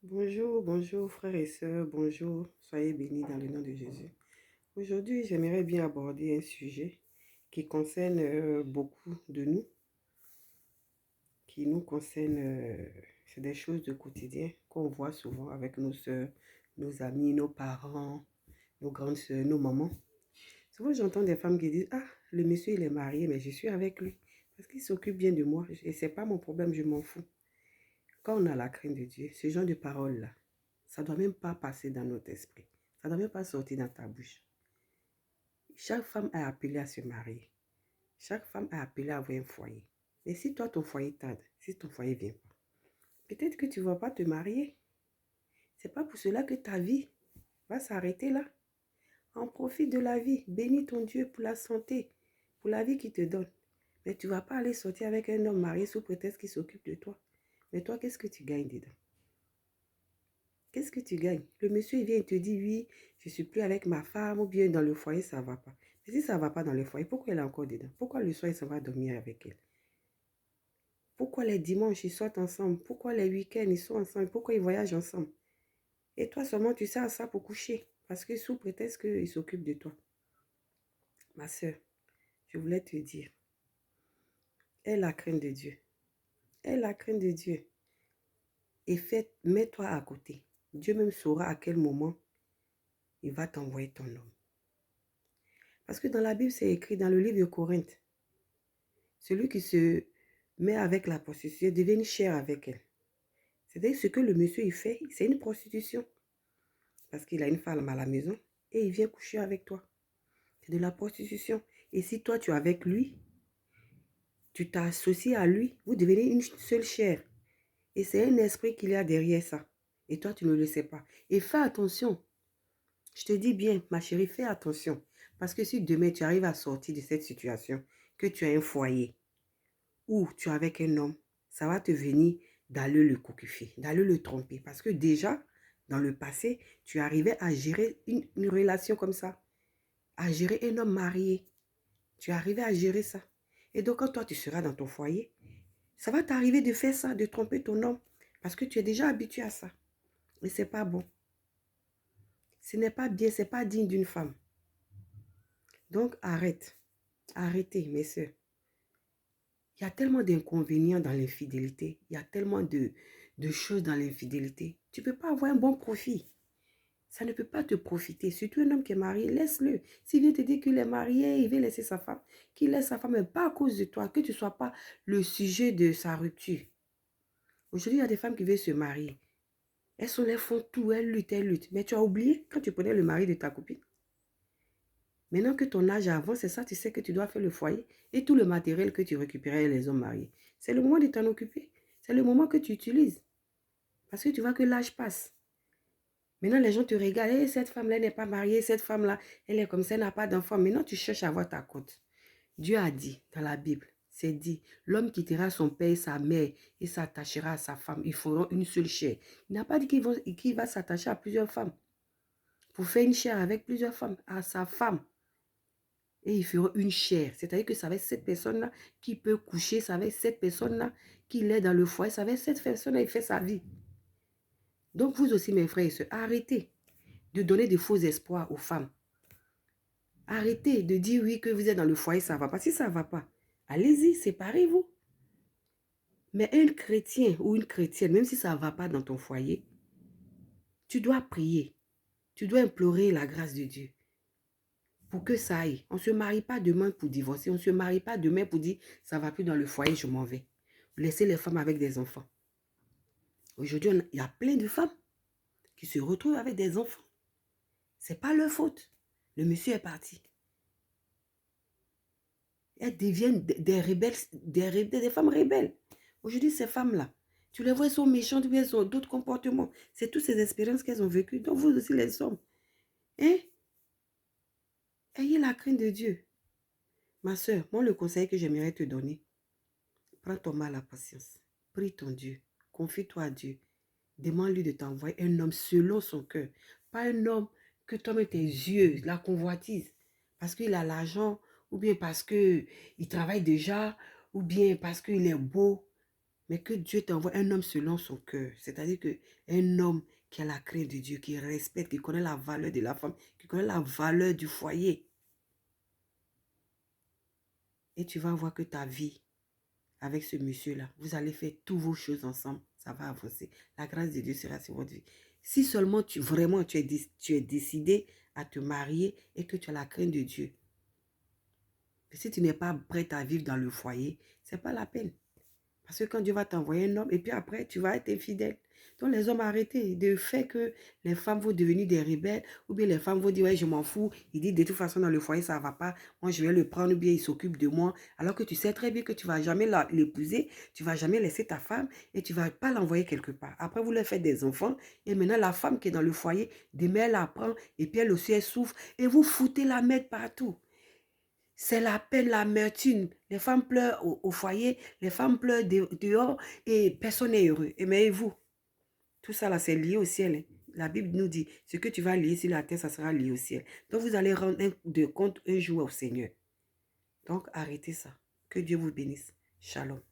Bonjour, bonjour frères et sœurs, bonjour, soyez bénis dans le nom de Jésus. Aujourd'hui, j'aimerais bien aborder un sujet qui concerne beaucoup de nous, qui nous concerne, c'est des choses de quotidien qu'on voit souvent avec nos sœurs, nos amis, nos parents, nos grandes sœurs, nos mamans. Souvent, j'entends des femmes qui disent, ah, le monsieur, il est marié, mais je suis avec lui parce qu'il s'occupe bien de moi et c'est pas mon problème, je m'en fous. Quand on a la crainte de Dieu, ce genre de paroles-là, ça ne doit même pas passer dans notre esprit. Ça ne doit même pas sortir dans ta bouche. Chaque femme est appelée à se marier. Chaque femme est appelée à avoir un foyer. Mais si toi, ton foyer tarde, si ton foyer ne vient pas, peut-être que tu ne vas pas te marier. Ce n'est pas pour cela que ta vie va s'arrêter là. En profite de la vie. Bénis ton Dieu pour la santé, pour la vie qu'il te donne. Mais tu ne vas pas aller sortir avec un homme marié sous prétexte qu'il s'occupe de toi. Mais toi, qu'est-ce que tu gagnes dedans? Qu'est-ce que tu gagnes? Le monsieur, il vient et te dit, oui, je ne suis plus avec ma femme, ou bien dans le foyer, ça ne va pas. Mais si ça ne va pas dans le foyer, pourquoi elle est encore dedans? Pourquoi le soir, il s'en va dormir avec elle? Pourquoi les dimanches, ils sortent ensemble? Pourquoi les week-ends, ils sont ensemble? Pourquoi ils voyagent ensemble? Et toi seulement, tu sers à ça pour coucher, parce que sous prétexte qu'il s'occupe de toi. Ma soeur, je voulais te dire, aie la crainte de Dieu. Aie la crainte de Dieu. Et mets-toi à côté. Dieu même saura à quel moment il va t'envoyer ton homme. Parce que dans la Bible, c'est écrit dans le livre de Corinthe, celui qui se met avec la prostituée devient une chair avec elle. C'est-à-dire ce que le monsieur il fait, c'est une prostitution. Parce qu'il a une femme à la maison et il vient coucher avec toi. C'est de la prostitution. Et si toi tu es avec lui, tu t'associes à lui, vous devenez une seule chair. Et c'est un esprit qu'il y a derrière ça. Et toi tu ne le sais pas. Et fais attention. Je te dis bien, ma chérie, fais attention. Parce que si demain tu arrives à sortir de cette situation, que tu as un foyer, ou tu es avec un homme, ça va te venir d'aller le cocufier, d'aller le tromper. Parce que déjà, dans le passé, tu arrivais à gérer une relation comme ça, à gérer un homme marié. Tu arrivais à gérer ça. Et donc, quand toi, tu seras dans ton foyer, ça va t'arriver de faire ça, de tromper ton homme. Parce que tu es déjà habitué à ça. Et ce n'est pas bon. Ce n'est pas bien, ce n'est pas digne d'une femme. Donc, arrête. Arrêtez, mes soeurs. Il y a tellement d'inconvénients dans l'infidélité. Il y a tellement de choses dans l'infidélité. Tu ne peux pas avoir un bon profit. Ça ne peut pas te profiter. Surtout un homme qui est marié, laisse-le. S'il vient te dire qu'il est marié, il veut laisser sa femme, qu'il laisse sa femme, mais pas à cause de toi, que tu ne sois pas le sujet de sa rupture. Aujourd'hui, il y a des femmes qui veulent se marier. Elles font tout, elles luttent. Mais tu as oublié quand tu prenais le mari de ta copine. Maintenant que ton âge avance, c'est ça, tu sais que tu dois faire le foyer et tout le matériel que tu récupérais les hommes mariés. C'est le moment de t'en occuper. C'est le moment que tu utilises. Parce que tu vois que l'âge passe. Maintenant, les gens te regardent. Hey, cette femme-là n'est pas mariée. Cette femme-là, elle est comme ça, elle n'a pas d'enfant. Maintenant, tu cherches à avoir ta cote. Dieu a dit dans la Bible, c'est dit, l'homme quittera son père et sa mère et s'attachera à sa femme. Ils feront une seule chair. Il n'a pas dit qu'il va s'attacher à plusieurs femmes. Pour faire une chair avec plusieurs femmes, à sa femme. Et ils feront une chair. C'est-à-dire que ça va être cette personne-là qui peut coucher, ça va être cette personne-là qui l'est dans le foyer, ça va être cette personne-là qui fait sa vie. Donc vous aussi, mes frères et sœurs, arrêtez de donner de faux espoirs aux femmes. Arrêtez de dire oui que vous êtes dans le foyer, ça ne va pas. Si ça ne va pas, allez-y, séparez-vous. Mais un chrétien ou une chrétienne, même si ça ne va pas dans ton foyer, tu dois prier. Tu dois implorer la grâce de Dieu pour que ça aille. On ne se marie pas demain pour divorcer. On ne se marie pas demain pour dire ça ne va plus dans le foyer, je m'en vais. Laissez les femmes avec des enfants. Aujourd'hui, il y a plein de femmes qui se retrouvent avec des enfants. Ce n'est pas leur faute. Le monsieur est parti. Elles deviennent des rebelles, des femmes rebelles. Aujourd'hui, ces femmes-là, tu les vois, elles sont méchantes, elles ont d'autres comportements. C'est toutes ces expériences qu'elles ont vécues. Donc, vous aussi, les hommes. Hein? Ayez la crainte de Dieu. Ma soeur, moi, le conseil que j'aimerais te donner, prends ton mal à patience. Prie ton Dieu. Confie-toi à Dieu. Demande-lui de t'envoyer un homme selon son cœur. Pas un homme que toi tes yeux, la convoitise. Parce qu'il a l'argent, ou bien parce qu'il travaille déjà, ou bien parce qu'il est beau. Mais que Dieu t'envoie un homme selon son cœur. C'est-à-dire qu'un homme qui a la crainte de Dieu, qui respecte, qui connaît la valeur de la femme, qui connaît la valeur du foyer. Et tu vas voir que ta vie, avec ce monsieur-là, vous allez faire toutes vos choses ensemble. Ça va avancer. La grâce de Dieu sera sur votre vie. Si seulement tu es décidé à te marier et que tu as la crainte de Dieu. Mais si tu n'es pas prête à vivre dans le foyer, ce n'est pas la peine. Parce que quand Dieu va t'envoyer un homme, et puis après, tu vas être infidèle. Donc les hommes, arrêtez de faire que les femmes vont devenir des rebelles, ou bien les femmes vont dire, ouais, je m'en fous. Il dit, de toute façon, dans le foyer, ça ne va pas. Moi, je vais le prendre, ou bien il s'occupe de moi. Alors que tu sais très bien que tu ne vas jamais l'épouser, tu ne vas jamais laisser ta femme, et tu ne vas pas l'envoyer quelque part. Après, vous leur faites des enfants, et maintenant, la femme qui est dans le foyer, demain, elle apprend, et puis elle aussi, elle souffre, et vous foutez la merde partout. C'est la peine, l'amertume. Les femmes pleurent au foyer, les femmes pleurent dehors et personne n'est heureux. Et vous, tout ça là, c'est lié au ciel. La Bible nous dit, ce que tu vas lier sur la terre, ça sera lié au ciel. Donc vous allez rendre de compte un jour au Seigneur. Donc arrêtez ça. Que Dieu vous bénisse. Shalom.